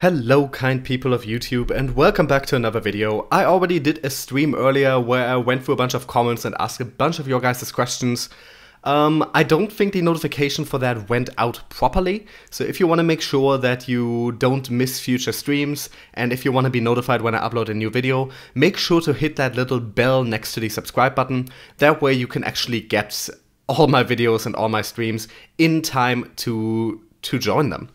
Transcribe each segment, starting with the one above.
Hello kind people of YouTube and welcome back to another video. I already did a stream earlier where I went through a bunch of comments and asked a bunch of your guys' questions. I don't think the notification for that went out properly, so if you want to make sure that you don't miss future streams and if you want to be notified when I upload a new video, make sure to hit that little bell next to the subscribe button. That way you can actually get all my videos and all my streams in time to join them.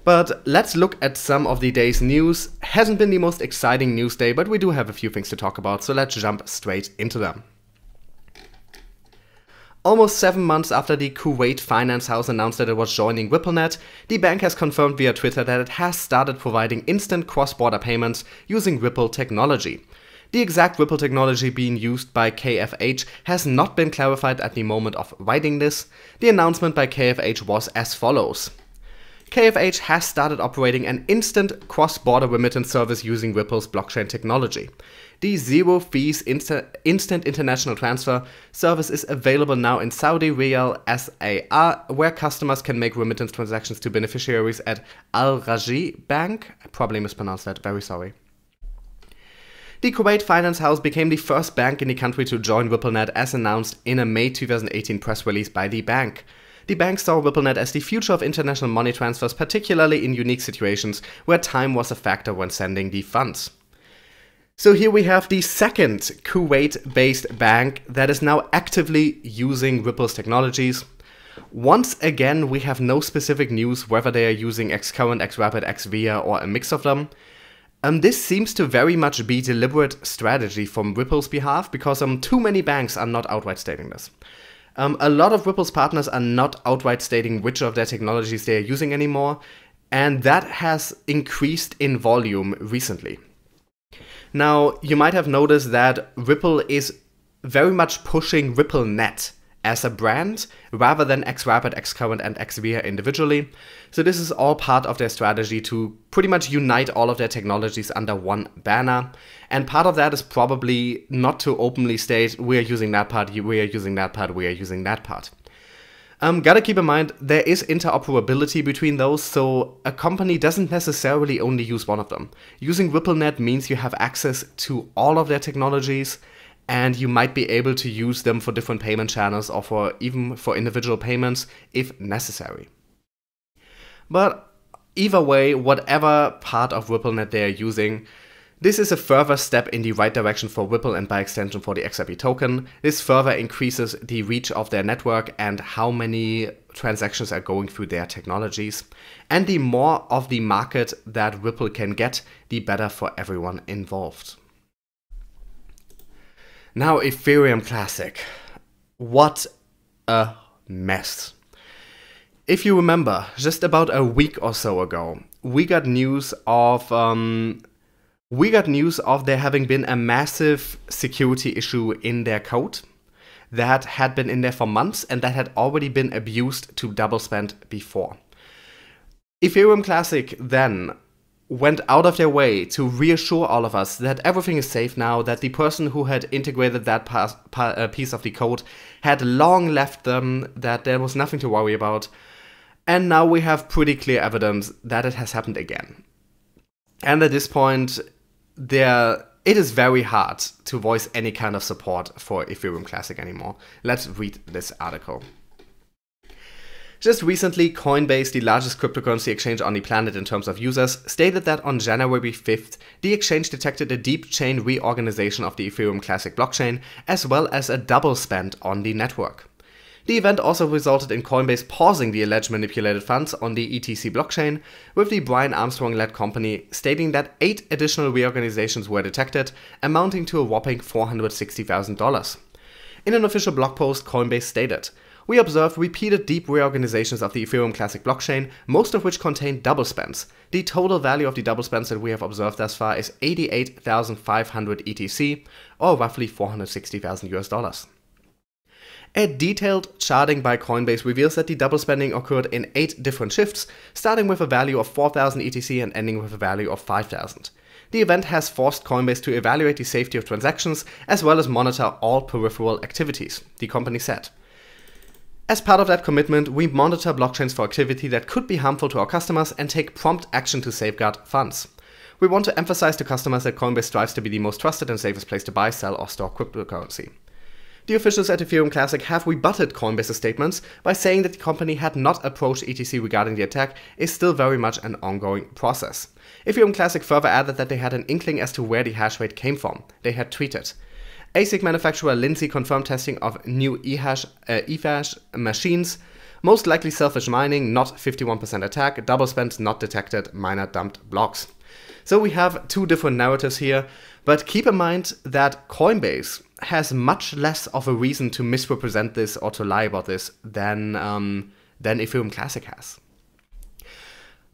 But let's look at some of the day's news. Hasn't been the most exciting news day, but we do have a few things to talk about, so let's jump straight into them. Almost 7 months after the Kuwait finance house announced that it was joining RippleNet, the bank has confirmed via Twitter that it has started providing instant cross-border payments using Ripple technology. The exact Ripple technology being used by KFH has not been clarified at the moment of writing this. The announcement by KFH was as follows. KFH has started operating an instant cross-border remittance service using Ripple's blockchain technology. The zero-fees instant international transfer service is available now in Saudi Riyal SAR, where customers can make remittance transactions to beneficiaries at Al Rajhi Bank. I probably mispronounced that, very sorry. The Kuwait finance house became the first bank in the country to join RippleNet as announced in a May 2018 press release by the bank. The bank saw RippleNet as the future of international money transfers, particularly in unique situations where time was a factor when sending the funds. So here we have the second Kuwait-based bank that is now actively using Ripple's technologies. Once again, we have no specific news whether they are using Xcurrent, Xrapid, Xvia or a mix of them. This seems to very much be deliberate strategy from Ripple's behalf because too many banks are not outright stating this. A lot of Ripple's partners are not outright stating which of their technologies they are using anymore, and that has increased in volume recently. Now, you might have noticed that Ripple is very much pushing RippleNet as a brand rather than Xrapid, Xcurrent and Xvia individually. So this is all part of their strategy to pretty much unite all of their technologies under one banner. And part of that is probably not to openly state, we are using that part, we are using that part, we are using that part. Gotta keep in mind, there is interoperability between those, so a company doesn't necessarily only use one of them. Using RippleNet means you have access to all of their technologies, and you might be able to use them for different payment channels or even for individual payments if necessary. But either way, whatever part of RippleNet they are using, this is a further step in the right direction for Ripple and by extension for the XRP token. This further increases the reach of their network and how many transactions are going through their technologies. And the more of the market that Ripple can get, the better for everyone involved. Now Ethereum Classic. What a mess. If you remember, just about a week or so ago, we got news of there having been a massive security issue in their code that had been in there for months and that had already been abused to double spend before. Ethereum Classic then went out of their way to reassure all of us that everything is safe now, that the person who had integrated that piece of the code had long left them, that there was nothing to worry about. And now we have pretty clear evidence that it has happened again. And at this point, it is very hard to voice any kind of support for Ethereum Classic anymore. Let's read this article. Just recently, Coinbase, the largest cryptocurrency exchange on the planet in terms of users, stated that on January 5th, the exchange detected a deep chain reorganization of the Ethereum Classic blockchain, as well as a double spend on the network. The event also resulted in Coinbase pausing the alleged manipulated funds on the ETC blockchain, with the Brian Armstrong-led company stating that 8 additional reorganizations were detected, amounting to a whopping $460,000. In an official blog post, Coinbase stated, "We observed repeated deep reorganizations of the Ethereum Classic blockchain, most of which contain double spends. The total value of the double spends that we have observed thus far is 88,500 ETC, or roughly $460,000 US. A detailed charting by Coinbase reveals that the double spending occurred in 8 different shifts, starting with a value of 4,000 ETC and ending with a value of 5,000. The event has forced Coinbase to evaluate the safety of transactions, as well as monitor all peripheral activities," the company said. As part of that commitment, we monitor blockchains for activity that could be harmful to our customers and take prompt action to safeguard funds. We want to emphasize to customers that Coinbase strives to be the most trusted and safest place to buy, sell, or store cryptocurrency. The officials at Ethereum Classic have rebutted Coinbase's statements by saying that the company had not approached ETC regarding the attack is still very much an ongoing process. Ethereum Classic further added that they had an inkling as to where the hash rate came from. They had tweeted, "ASIC manufacturer Lindsay confirmed testing of new eHash machines, most likely selfish mining, not 51% attack, double spends not detected, miner dumped blocks." So we have two different narratives here, but keep in mind that Coinbase has much less of a reason to misrepresent this or to lie about this than Ethereum Classic has.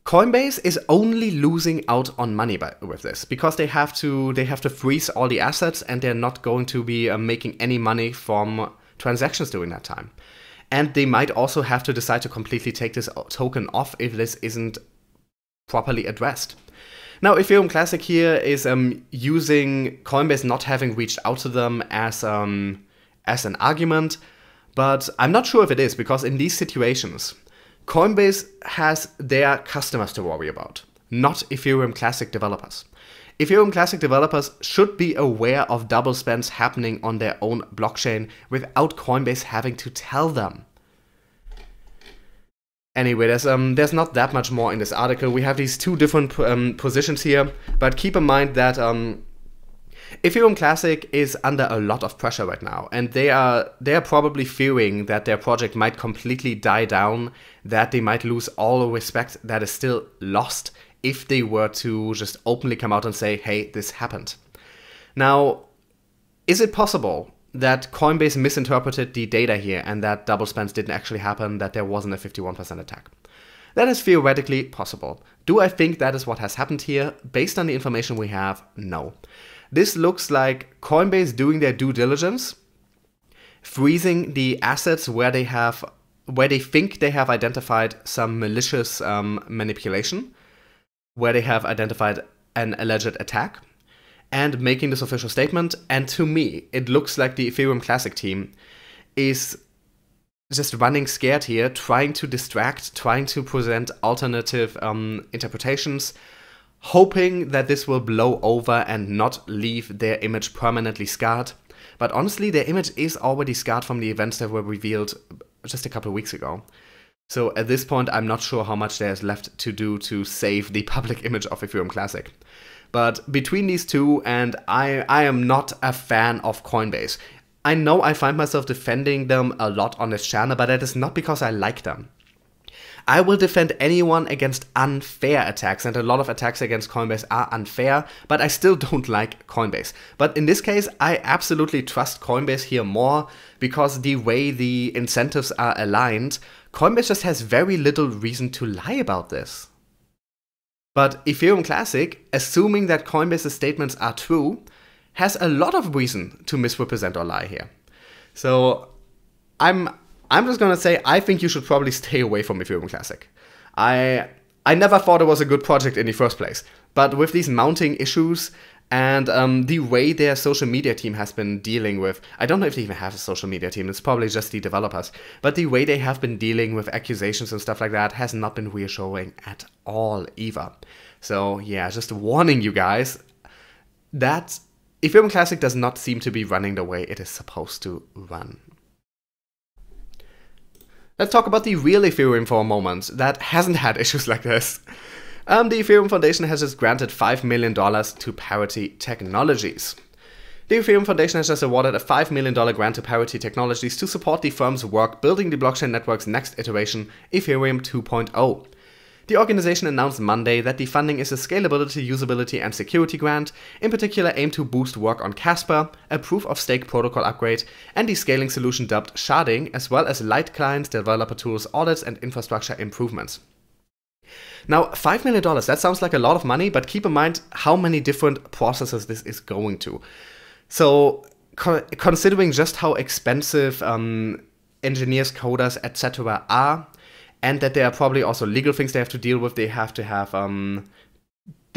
Coinbase is only losing out on money with this because they have to freeze all the assets and they're not going to be making any money from transactions during that time. And they might also have to decide to completely take this token off if this isn't properly addressed. Now, Ethereum Classic here is using Coinbase not having reached out to them as an argument, but I'm not sure if it is, because in these situations, Coinbase has their customers to worry about, not Ethereum Classic developers. Ethereum Classic developers should be aware of double spends happening on their own blockchain without Coinbase having to tell them. Anyway, there's not that much more in this article. We have these two different positions here, but keep in mind that Ethereum Classic is under a lot of pressure right now, and they are probably fearing that their project might completely die down, that they might lose all respect that is still lost if they were to just openly come out and say, "Hey, this happened." Now, is it possible that Coinbase misinterpreted the data here and that double spends didn't actually happen, that there wasn't a 51% attack? That is theoretically possible. Do I think that is what has happened here? Based on the information we have, no. This looks like Coinbase doing their due diligence, freezing the assets where they think they have identified some malicious manipulation, where they have identified an alleged attack, and making this official statement. And to me, it looks like the Ethereum Classic team is just running scared here, trying to distract, trying to present alternative interpretations, hoping that this will blow over and not leave their image permanently scarred. But honestly, their image is already scarred from the events that were revealed just a couple of weeks ago. So at this point, I'm not sure how much there is left to do to save the public image of Ethereum Classic. But between these two, and I am not a fan of Coinbase. I know I find myself defending them a lot on this channel, but that is not because I like them. I will defend anyone against unfair attacks, and a lot of attacks against Coinbase are unfair, but I still don't like Coinbase. But in this case, I absolutely trust Coinbase here more, because the way the incentives are aligned, Coinbase just has very little reason to lie about this. But Ethereum Classic, assuming that Coinbase's statements are true, has a lot of reason to misrepresent or lie here. So I'm just gonna say I think you should probably stay away from Ethereum Classic. I never thought it was a good project in the first place, but with these mounting issues and the way their social media team has been dealing with, I don't know if they even have a social media team, it's probably just the developers, but the way they have been dealing with accusations and stuff like that has not been reassuring at all either. So yeah, just warning you guys that Ethereum Classic does not seem to be running the way it is supposed to run. Let's talk about the real Ethereum for a moment that hasn't had issues like this. The Ethereum Foundation has just granted $5 million to Parity Technologies. The Ethereum Foundation has just awarded a $5 million grant to Parity Technologies to support the firm's work building the blockchain network's next iteration, Ethereum 2.0. The organization announced Monday that the funding is a scalability, usability, and security grant, in particular aimed to boost work on Casper, a proof-of-stake protocol upgrade, and the scaling solution dubbed sharding, as well as light clients, developer tools, audits, and infrastructure improvements. Now, $5 million, that sounds like a lot of money, but keep in mind how many different processes this is going to. So, considering just how expensive engineers, coders, etc. are, and that there are probably also legal things they have to deal with, they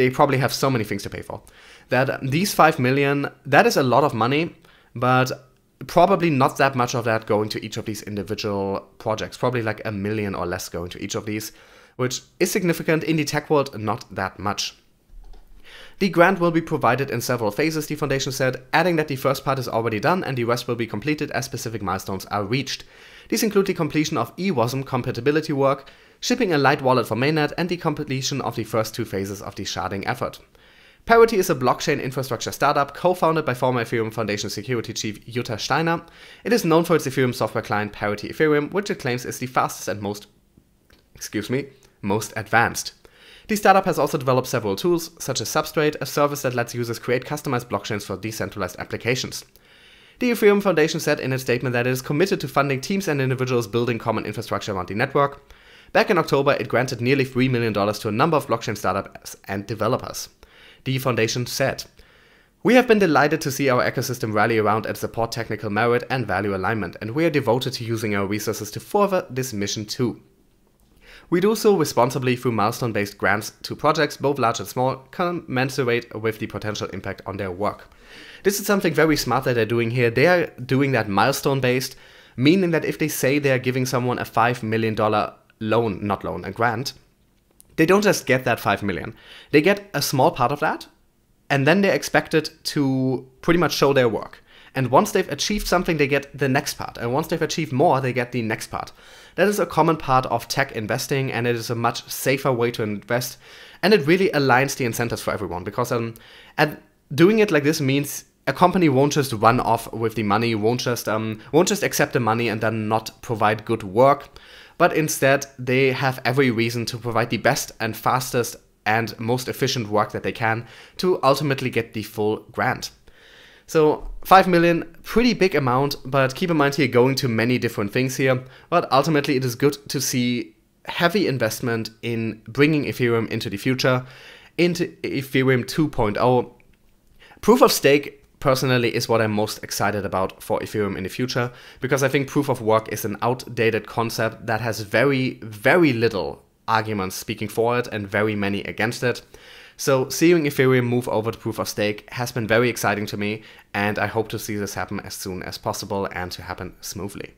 probably have so many things to pay for. That these $5 million, that is a lot of money, but probably not that much of that going to each of these individual projects, probably like 1 million or less going to each of these, which is significant. In the tech world, not that much. The grant will be provided in several phases, the foundation said, adding that the first part is already done and the rest will be completed as specific milestones are reached. These include the completion of eWASM compatibility work, shipping a light wallet for mainnet, and the completion of the first 2 phases of the sharding effort. Parity is a blockchain infrastructure startup co-founded by former Ethereum Foundation security chief Jutta Steiner. It is known for its Ethereum software client Parity Ethereum, which it claims is the fastest and most advanced. The startup has also developed several tools, such as Substrate, a service that lets users create customized blockchains for decentralized applications. The Ethereum Foundation said in its statement that it is committed to funding teams and individuals building common infrastructure around the network. Back in October, it granted nearly $3 million to a number of blockchain startups and developers. The foundation said, "We have been delighted to see our ecosystem rally around and support technical merit and value alignment, and we are devoted to using our resources to further this mission too. We do so responsibly through milestone-based grants to projects, both large and small, commensurate with the potential impact on their work." This is something very smart that they're doing here. They are doing that milestone-based, meaning that if they say they're giving someone a $5 million a grant, they don't just get that 5 million. They get a small part of that, and then they're expected to pretty much show their work. And once they've achieved something, they get the next part. And once they've achieved more, they get the next part. That is a common part of tech investing, and it is a much safer way to invest. And it really aligns the incentives for everyone, because doing it like this means a company won't just run off with the money, won't just accept the money and then not provide good work. But instead, they have every reason to provide the best and fastest and most efficient work that they can to ultimately get the full grant. So 5 million, pretty big amount, but keep in mind here going to many different things here. But ultimately, it is good to see heavy investment in bringing Ethereum into the future, into Ethereum 2.0. Proof of stake personally is what I'm most excited about for Ethereum in the future, because I think proof of work is an outdated concept that has very, very little arguments speaking for it and very many against it. So seeing Ethereum move over to proof of stake has been very exciting to me, and I hope to see this happen as soon as possible and to happen smoothly.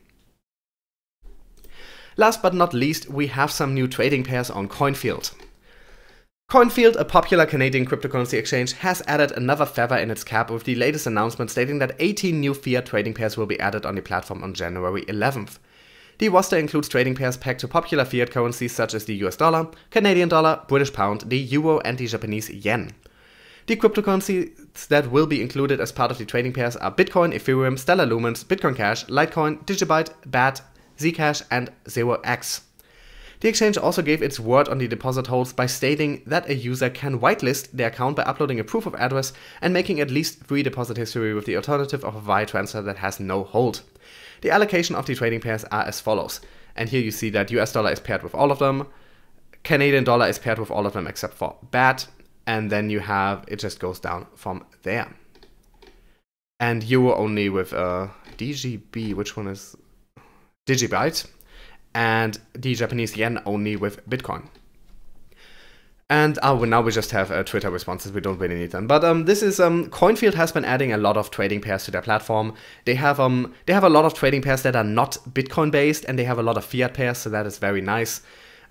Last but not least, we have some new trading pairs on CoinField. CoinField, a popular Canadian cryptocurrency exchange, has added another feather in its cap with the latest announcement stating that 18 new fiat trading pairs will be added on the platform on January 11th. The roster includes trading pairs pegged to popular fiat currencies such as the US dollar, Canadian dollar, British pound, the euro and the Japanese yen. The cryptocurrencies that will be included as part of the trading pairs are Bitcoin, Ethereum, Stellar Lumens, Bitcoin Cash, Litecoin, Digibyte, BAT, Zcash and 0x. The exchange also gave its word on the deposit holds by stating that a user can whitelist their account by uploading a proof of address and making at least 3 deposit history with the alternative of a wire transfer that has no hold. The allocation of the trading pairs are as follows. And here you see that US dollar is paired with all of them, Canadian dollar is paired with all of them except for BAT, and then you have, it just goes down from there. And euro only with DGB, which one is Digibyte? And the Japanese yen only with Bitcoin. And now we just have Twitter responses, we don't really need them. But this is, CoinField has been adding a lot of trading pairs to their platform. They have a lot of trading pairs that are not Bitcoin based, and they have a lot of fiat pairs, so that is very nice.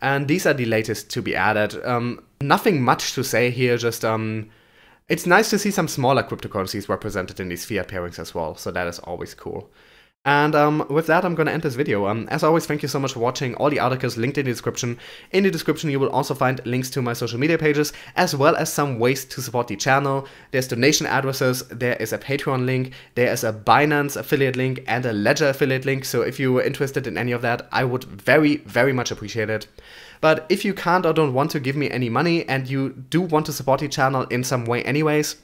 And these are the latest to be added. Nothing much to say here, just it's nice to see some smaller cryptocurrencies represented in these fiat pairings as well, so that is always cool. And with that, I'm going to end this video. As always, thank you so much for watching. All the articles linked in the description. In the description, you will also find links to my social media pages, as well as some ways to support the channel. There's donation addresses, there is a Patreon link, there is a Binance affiliate link, and a Ledger affiliate link. So if you were interested in any of that, I would very, very much appreciate it. But if you can't or don't want to give me any money, and you do want to support the channel in some way anyways,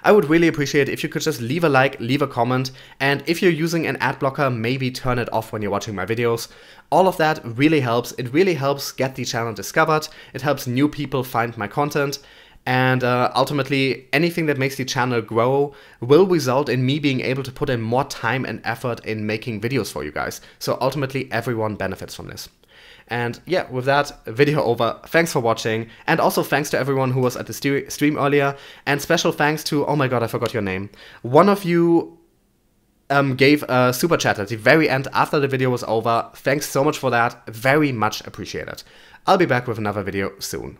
I would really appreciate it if you could just leave a like, leave a comment, and if you're using an ad blocker, maybe turn it off when you're watching my videos. All of that really helps. It really helps get the channel discovered. It helps new people find my content. And ultimately, anything that makes the channel grow will result in me being able to put in more time and effort in making videos for you guys. So ultimately, everyone benefits from this. And yeah, with that, video over. Thanks for watching. And also thanks to everyone who was at the stream earlier. And special thanks to, oh my god, I forgot your name. One of you gave a super chat at the very end after the video was over. Thanks so much for that. Very much appreciated. I'll be back with another video soon.